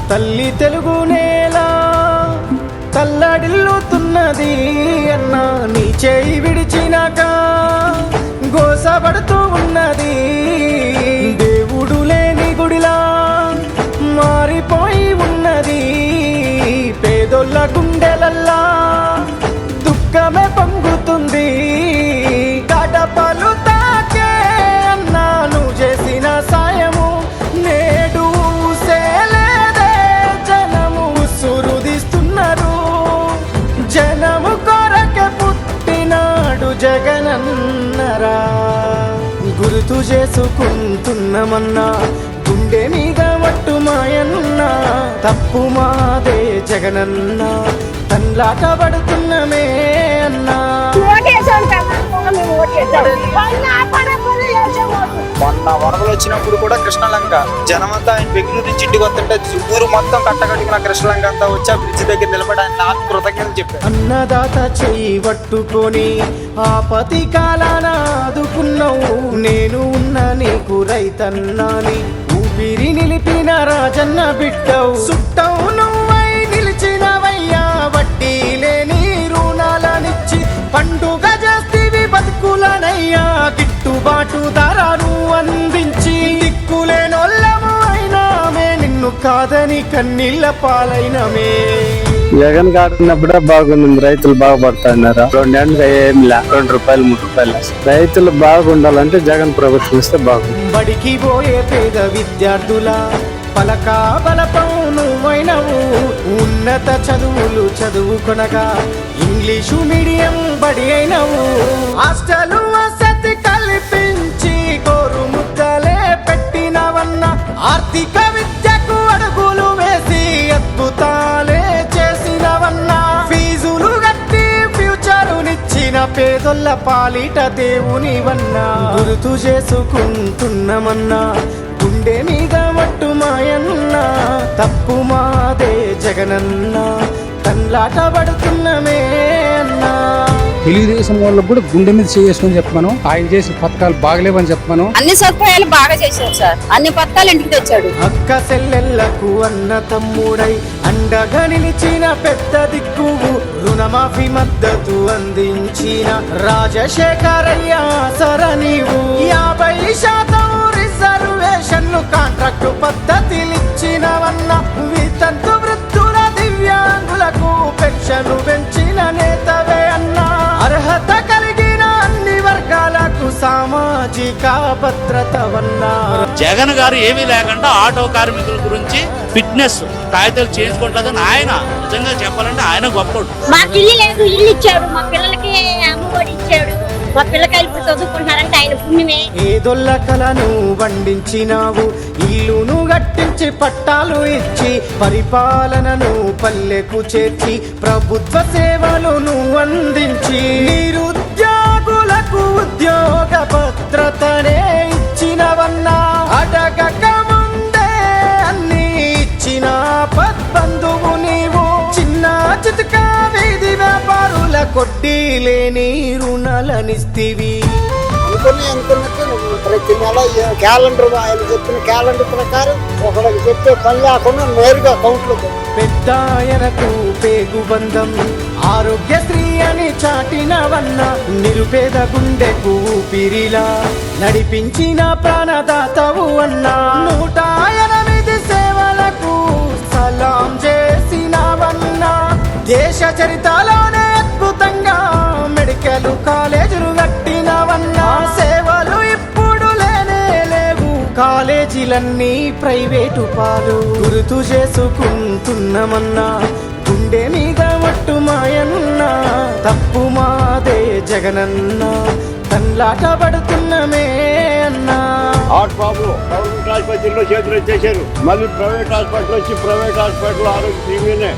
తల్లి తెలుగు నేల తల్లడిల్లుతున్నది అన్నా, నీ చేయి విడిచినాక గోసపడుతూ ఉన్నది. దేవుడు లేని గుడిలా మారిపోయి ఉన్నది. పేదోళ్ళ గుండెలల్లా దుఃఖమే పొంగుతుంది. గడపలు తాకే అన్నా నువ్వు చేసిన సాయము నేడు సేలేదే. జనము సురుదిస్తున్నారు, జనము కొరకే పుట్టినాడు జగనన్నరా. గుర్తు చేసుకుంటున్నామన్నా, గుండె మీద మట్టు మాయన్నా, తప్పు మాదే జగనన్న, తన్లాట పడుతున్నమే అన్నా. మొన్న వరదలు వచ్చినప్పుడు కూడా కృష్ణలంక జనమంతా ఆయన బెంగళూరు నుంచి ఇంటికి వస్తుంటే ఊరు మొత్తం కట్టగట్టుకున్న కృష్ణలంక అంతా వచ్చి ఆ బ్రిడ్జ్ దగ్గర నిలబడి ఆయన నాకు కృతజ్ఞతలు చెప్పారు. అన్నదాత చెయ్యి పట్టుకొని ఆపతి కాలాన ఆదుకున్నావు. నేను ఉన్న నీకు రైతన్నాని ఊపిరి నిలిపిన రాజన్న బిడ్డవు. సుట్టవు నువ్వై నిలిచినవయ్యా, వడ్డీ లేని రుణాలనిచ్చి పండుగ చేస్తేవి బతుకులనయ్యా. గిట్టుబాటు ధరను అందించి దిక్కులేనోళ్ళము అయినామే, నిన్ను కాదని కన్నీళ్ళ పాలైనమే. జగన్ గాడున్నప్పుడే బాగుంది, రైతులు బాగుపడుతున్నారు. 2 ఏళ్ళుగా ఏం లే, 2 రూపాయలు 3 రూపాయలు. రైతులు బాగుండాలంటే జగన్ ప్రభుత్వం ఇస్తే బాగుంది. బడికి పోయే పేద విద్యార్థుల పలక బలపం నువ్వైనవు. ఉన్నత చదువులు చదువుకొనగా ఇంగ్లీషు మీడియం బడి అయినవు. హాస్టలు వసతి కల్పించి గోరు ముద్దలే పెట్టినవన్న, ఆర్థిక విద్యకు అడుగులు వేసి అద్భుతాలే చేసినవన్నా. ఫీజులు కట్టి ఫ్యూచరునిచ్చిన పేదొల్ల పాలిట దేవునివన్నా. గుర్తు చేసుకుంటున్నామన్నా, గుండె మీద మట్టు మాయన్నా, తప్పు మాదే జగనన్న, తన్లాట పడుతున్నమే అన్నా. తెలుగుదేశం వాళ్ళకు కూడా గుండె మీద చేసుకొని చెప్పాను, ఆయన చేసిన పథకాలు బాగలేవని చెప్పాను. అన్ని సదుపాయాలు బాగా చేశారు సార్, అన్ని పథకాలు ఇంటికి తెచ్చాడు. అక్క చెల్లెళ్లకు అన్న తమ్ముడై అండగా నిలిచిన పెద్ద దిక్కువు. రుణమాఫీ మద్దతు అందించిన రాజశేఖరయ్య సర నీవు. 50% రిజర్వేషన్లు కాంట్రాక్టు పద్ధతిలిచ్చినవన్న, వితంతు వృద్ధుల దివ్యాంగులకు పెన్షన్లు పెంచిన నేతవే అన్నా. అర్హత కలిగిన అన్ని వర్గాలకు సామాజిక భద్రతవన్నా. జగన్ గారు ఏమీ లేకుండా ఆటో కార్మికుల గురించి ఫిట్నెస్ కాగితాలు చేసుకుంటుందని ఆయన నిజంగా చెప్పాలంటే ఆయన గొప్పడు. మాకు ఇల్లు లేదు, ఇల్లు ఇచ్చాడు, మా పిల్లలకి అమ్మఒడి ఇచ్చాడు, మా పిల్లకాయలు ఇప్పుడు చదువుకుంటున్నారంటే ఆయన పుణ్యమే. ఏదొల్ల కలను వండించినావు, ఇల్లును గట్టించి పట్టాలు ఇచ్చి పరిపాలనను పల్లెకు చేర్చి ప్రభుత్వ సేవలను అందించి నిరుద్యోగులకు ఉద్యోగ భద్రతనే ఇచ్చినవన్నా. అడగక ముందే అన్ని ఇచ్చిన పద్బంధువు నీవు. చిన్న చితక వీధి వ్యాపారుల కొడ్డీ లేని రుణాలనిస్తివి. ప్రతి నెల క్యాలెండర్, ఆయన చెప్పిన క్యాలెండర్ ప్రకారం ఒకరికి చెప్తే పని లేకుండా నేరుగా అకౌంట్లో. పెద్ద ఆయనకు పేగు బంధం ఆరోగ్యశ్రీ అని చాటినవన్న, నిరుపేద గుండెకు ఊపిరిలా నడిపించిన ప్రాణదాతవు అన్నా. 108 సేవలకు సలాం చేసినవన్నా. దేశ చరిత్రలోనే అద్భుతంగా మెడికల్ కాలేజీలు కట్టినవన్నా. సేవలు ఇప్పుడు లేనే లేవు, కాలేజీలన్నీ ప్రైవేటు పాలు. గుర్తు చేసుకుంటున్నామన్నా, గుండె మీద మట్టు మాయన్నా, తప్పు మాదే జగనన్న, తన్లాట పడుతున్నమే అన్నా. బాబు గవర్నమెంట్ ఆసుపత్రిలో చేతులు వచ్చేసారు, మళ్ళీ ప్రైవేట్ హాస్పిటల్ వచ్చి ప్రైవేట్ హాస్పిటల్ ఆరోగ్య